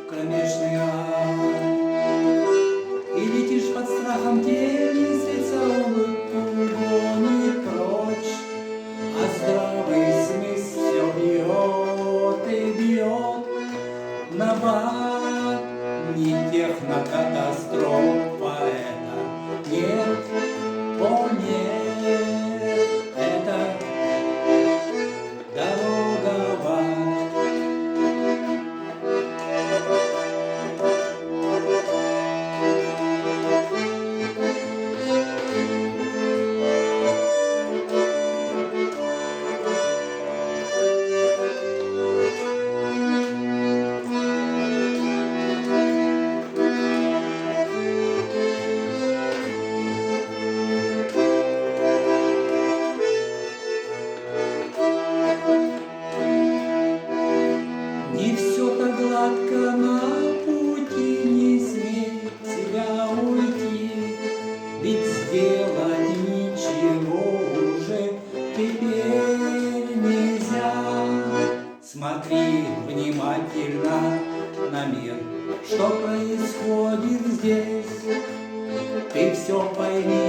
кромешный ад. И летишь под страхом тени, светя улыбку гонит прочь, а здравый смысл все бьет и бьет на бат. Не технокатастрофа это, нет, о нет, это дорога в ад. Не все так гладко на пути, не смей себя уйти, ведь сделать ничего уже теперь нельзя. Смотри внимательно на мир, что происходит здесь. Ты все пойми,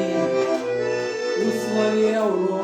условия урока